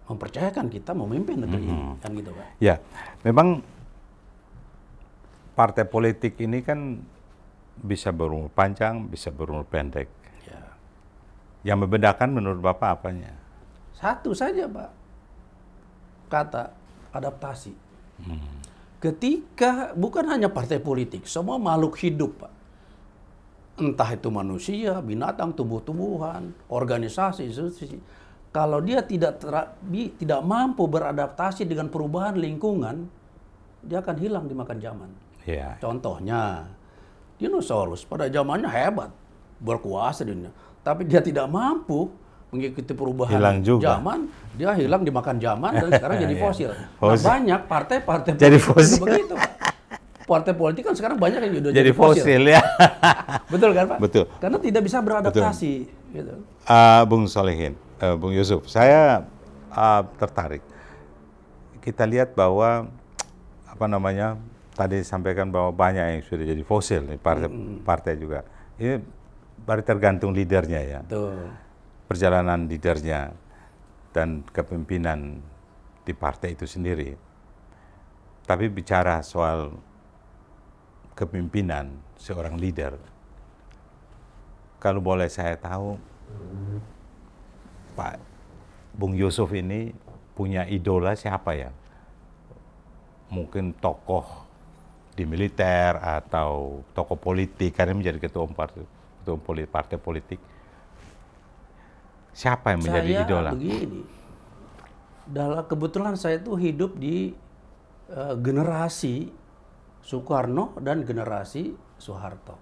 mempercayakan kita memimpin negeri ini, kan gitu Pak. Ya, memang partai politik ini kan bisa berumur panjang, bisa berumur pendek. Ya. Yang membedakan menurut Bapak apanya? Satu saja Pak, kata adaptasi. Ketika bukan hanya partai politik, semua makhluk hidup Pak. Entah itu manusia, binatang, tumbuh-tumbuhan, organisasi, institusi. Kalau dia tidak mampu beradaptasi dengan perubahan lingkungan, dia akan hilang dimakan zaman. Ya. Contohnya, dinosaurus pada zamannya hebat, berkuasa di dunia. Tapi dia tidak mampu mengikuti perubahan zaman, dia hilang dimakan zaman dan sekarang jadi fosil. Nah, banyak partai-partai jadi fosil begitu. Partai politik kan sekarang banyak yang sudah jadi fosil ya. Betul kan Pak? Betul. Karena tidak bisa beradaptasi. Gitu. Bung Solehin, Bung Yusuf, saya tertarik. Kita lihat bahwa tadi sampaikan bahwa banyak yang sudah jadi fosil, partai juga. Ini baru tergantung leadernya ya. Betul. Perjalanan leadernya dan kepemimpinan di partai itu sendiri. Tapi bicara soal kepemimpinan seorang leader, kalau boleh saya tahu, Pak Bung Yusuf ini punya idola siapa ya? Mungkin tokoh di militer atau tokoh politik, karena menjadi ketua partai politik. Siapa yang menjadi idola? Begini, kebetulan saya itu hidup di generasi Soekarno dan generasi Soeharto.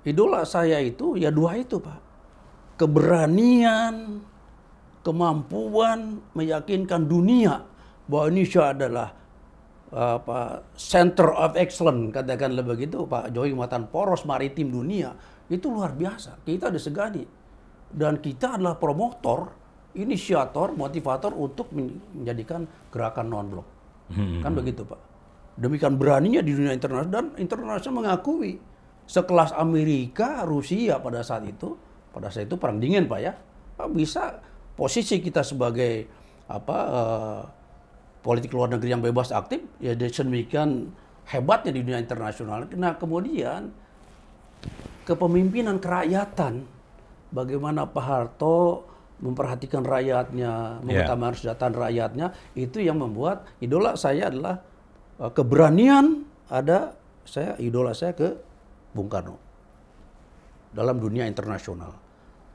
Idola saya itu ya dua itu Pak. Keberanian, kemampuan meyakinkan dunia bahwa Indonesia adalah center of excellence, katakanlah begitu Pak Jokowi, muatan poros maritim dunia, itu luar biasa. Kita disegani. Dan kita adalah promotor, inisiator, motivator untuk menjadikan gerakan non-blok. Kan begitu Pak. Demikian beraninya di dunia internasional, dan internasional mengakui sekelas Amerika, Rusia pada saat itu perang dingin Pak ya, bisa posisi kita sebagai politik luar negeri yang bebas aktif ya demikian hebatnya di dunia internasional. Nah kemudian kepemimpinan kerakyatan, bagaimana Pak Harto memperhatikan rakyatnya, mengutamakan kesejahteraan rakyatnya, itu yang membuat idola saya adalah keberanian. Idola saya ke Bung Karno dalam dunia internasional.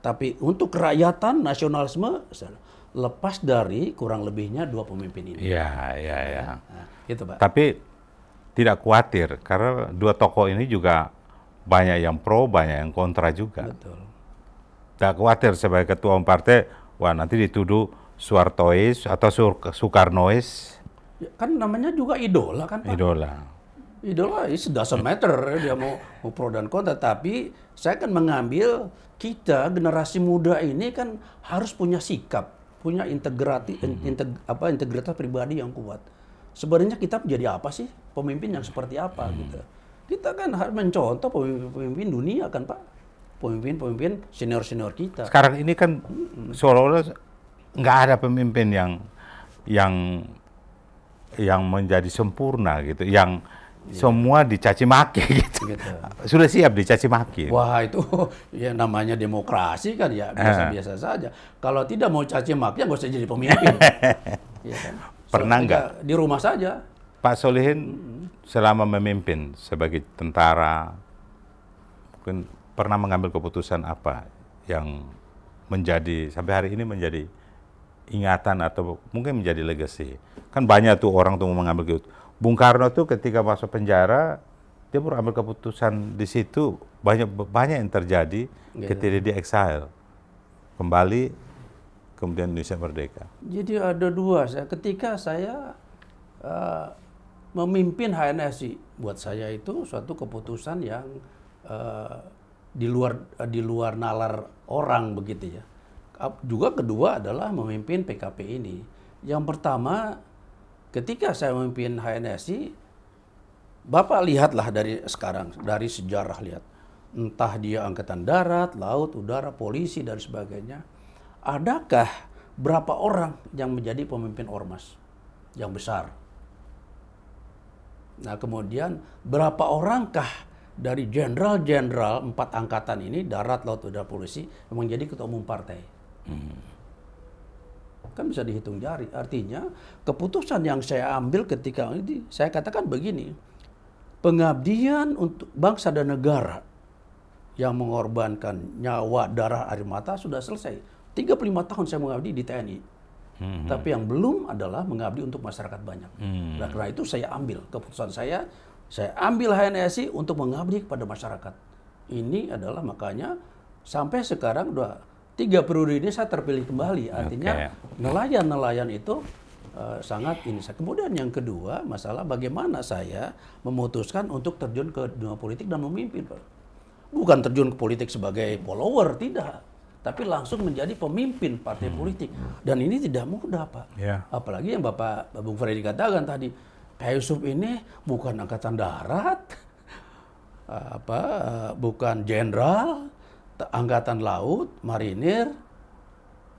Tapi untuk kerakyatan, nasionalisme lepas dari kurang lebihnya dua pemimpin ini. Iya. Nah, gitu Pak. Tapi tidak khawatir karena dua tokoh ini juga banyak yang pro, banyak yang kontra juga. Betul. Tak khawatir sebagai ketua umum partai, wah nanti dituduh Soehartois atau Soekarnois. Ya, kan namanya juga idola kan Pak? Idola it doesn't matter, dia mau pro dan kontra. Tapi saya kan mengambil kita generasi muda ini kan harus punya sikap, punya integritas pribadi yang kuat. Sebenarnya kita menjadi apa sih? Pemimpin yang seperti apa gitu. Kita kan harus mencontoh pemimpin dunia kan Pak. Pemimpin senior kita. Sekarang ini kan seolah-olah nggak ada pemimpin yang menjadi sempurna gitu, yang semua dicaci maki gitu. Sudah siap dicaci maki. Wah itu ya namanya demokrasi kan ya biasa-biasa saja. Kalau tidak mau caci maki ya nggak usah jadi pemimpin. Ya kan? Pernah nggak di rumah saja? Pak Solehin selama memimpin sebagai tentara, mungkin pernah mengambil keputusan apa yang sampai hari ini menjadi ingatan atau mungkin menjadi legacy. Kan banyak tuh orang tuh mengambil gitu. Bung Karno tuh ketika masuk penjara, dia baru ambil keputusan di situ, banyak yang terjadi ketika dia exile. Kembali, kemudian Indonesia merdeka. Jadi ada dua, ketika saya memimpin HNSI, buat saya itu suatu keputusan yang di luar nalar orang begitu ya. Juga kedua adalah memimpin PKP ini. Yang pertama, ketika saya memimpin HNSI, Bapak lihatlah dari sekarang, dari sejarah lihat. Entah dia angkatan darat, laut, udara, polisi, dan sebagainya. Adakah berapa orang yang menjadi pemimpin ormas yang besar? Nah kemudian berapa orangkah dari jenderal-jenderal 4 angkatan ini, darat, laut, udara, polisi, yang menjadi ketua umum partai? Kan bisa dihitung jari. Artinya keputusan yang saya ambil ketika ini, saya katakan begini, pengabdian untuk bangsa dan negara yang mengorbankan nyawa, darah, air mata sudah selesai. 35 tahun saya mengabdi di TNI. Tapi yang belum adalah mengabdi untuk masyarakat banyak. Nah, karena itu saya ambil keputusan saya ambil HNSI untuk mengabdi kepada masyarakat. Ini adalah makanya sampai sekarang 3 periode ini saya terpilih kembali. Artinya nelayan-nelayan itu sangat ini. Kemudian yang kedua, masalah bagaimana saya memutuskan untuk terjun ke dunia politik dan memimpin. Bukan terjun ke politik sebagai follower, tidak. Tapi langsung menjadi pemimpin partai politik. Dan ini tidak mudah, Pak. Apalagi yang Bapak Bung Freddy katakan tadi, Pak Yusuf ini bukan angkatan darat, bukan jenderal, angkatan laut, marinir,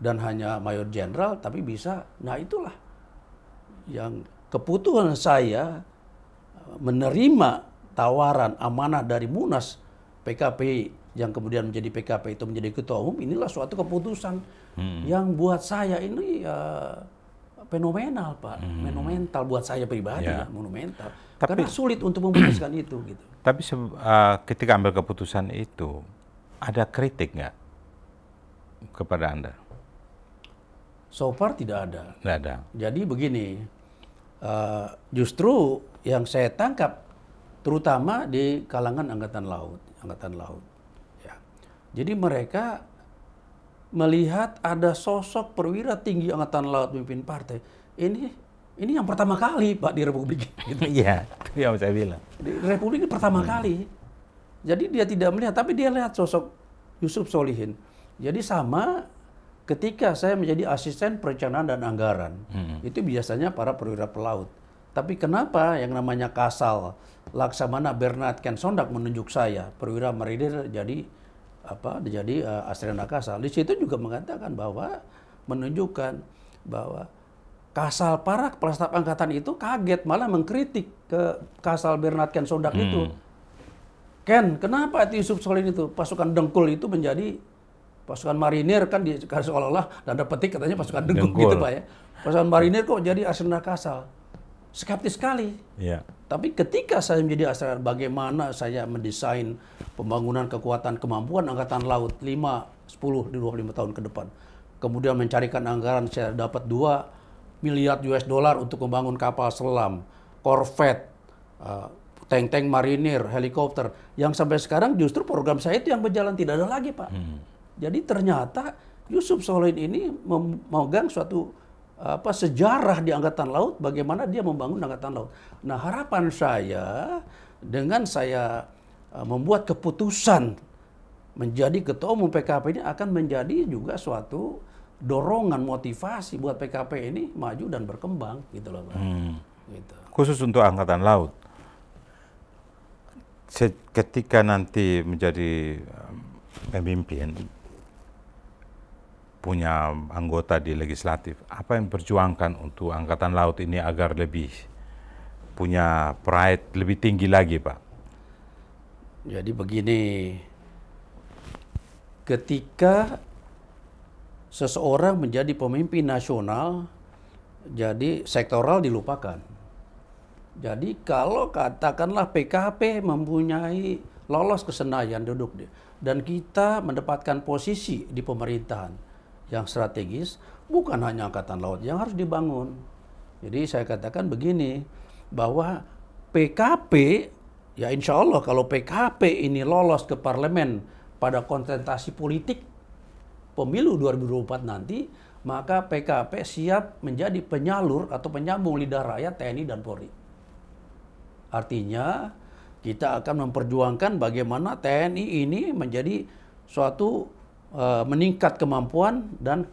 dan hanya mayor jenderal, tapi bisa. Nah itulah yang keputusan saya menerima tawaran amanah dari Munas PKP yang kemudian menjadi PKP itu menjadi ketua umum. Inilah suatu keputusan yang buat saya ini fenomenal, Pak. Monumental buat saya pribadi, monumental. Karena sulit untuk memutuskan itu. Gitu. Tapi ketika ambil keputusan itu, ada kritik nggak kepada Anda? So far tidak ada. Tidak ada. Jadi begini, justru yang saya tangkap, terutama di kalangan angkatan laut. Ya. Jadi mereka melihat ada sosok perwira tinggi angkatan laut memimpin partai. Ini yang pertama kali, Pak, di Republik ini. Iya, yang saya bilang. Di Republik ini pertama kali. Jadi dia tidak melihat, tapi dia lihat sosok Yusuf Solihin. Jadi sama ketika saya menjadi asisten perencanaan dan anggaran, itu biasanya para perwira pelaut. Tapi kenapa yang namanya Kasal, Laksamana Bernard Kensondak menunjuk saya, perwira marinir jadi Asrena Kasal. Di situ juga mengatakan bahwa menunjukkan bahwa Kasal, para kepala staf angkatan itu kaget, malah mengkritik ke Kasal Bernard Kensondak itu. Ken, kenapa Yusuf Solihin itu pasukan dengkul itu menjadi pasukan marinir, kan di seolah-olah tanda petik katanya pasukan dengkul gitu, Pak ya. Pasukan marinir kok jadi Asrena Kasal. Skeptis sekali. Yeah. Tapi ketika saya menjadi asisten, bagaimana saya mendesain pembangunan kekuatan kemampuan angkatan laut 5, 10, 25 tahun ke depan. Kemudian mencarikan anggaran, saya dapat 2 miliar US dollar untuk membangun kapal selam, korvet, tank-tank marinir, helikopter. Yang sampai sekarang justru program saya itu yang berjalan, tidak ada lagi, Pak. Jadi ternyata Yusuf Solihin ini memegang suatu sejarah di angkatan laut, bagaimana dia membangun angkatan laut. Nah, harapan saya dengan saya membuat keputusan menjadi ketua umum PKP ini akan menjadi juga suatu dorongan motivasi buat PKP ini maju dan berkembang, gitu loh, Pak. Gitu. Khusus untuk angkatan laut, ketika nanti menjadi pemimpin, punya anggota di legislatif, apa yang perjuangkan untuk angkatan laut ini agar lebih punya pride lebih tinggi lagi, Pak? Jadi begini, ketika seseorang menjadi pemimpin nasional, jadi sektoral dilupakan. Jadi kalau katakanlah PKP mempunyai lolos ke Senayan, duduk dan kita mendapatkan posisi di pemerintahan, yang strategis, bukan hanya Angkatan Laut yang harus dibangun. Jadi saya katakan begini, bahwa PKP, ya insya Allah kalau PKP ini lolos ke parlemen pada kontestasi politik pemilu 2024 nanti, maka PKP siap menjadi penyalur atau penyambung lidah rakyat TNI dan Polri. Artinya kita akan memperjuangkan bagaimana TNI ini menjadi suatu meningkat kemampuan dan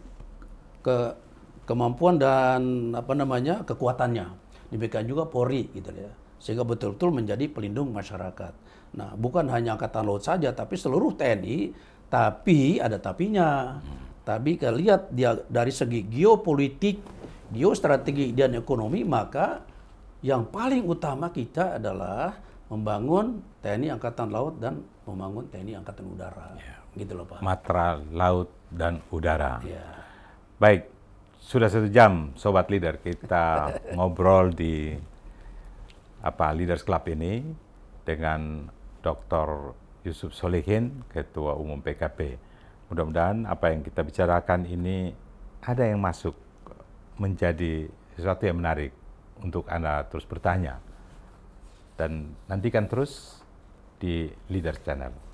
kemampuan dan kekuatannya. Demikian juga Polri gitu ya. Sehingga betul-betul menjadi pelindung masyarakat. Nah, bukan hanya Angkatan Laut saja tapi seluruh TNI, tapi ada tapinya. Tapi kalau lihat dia dari segi geopolitik, geostrategi dan ekonomi, maka yang paling utama kita adalah membangun TNI Angkatan Laut dan membangun TNI Angkatan Udara. Ya. Gitu loh Pak. Matra, laut, dan udara. Ya. Baik, sudah 1 jam Sobat Leader kita ngobrol di Leaders Club ini dengan Dr. Yusuf Solihin, Ketua Umum PKP. Mudah-mudahan apa yang kita bicarakan ini ada yang masuk menjadi sesuatu yang menarik untuk Anda terus bertanya. Dan nantikan terus di Leaders Channel.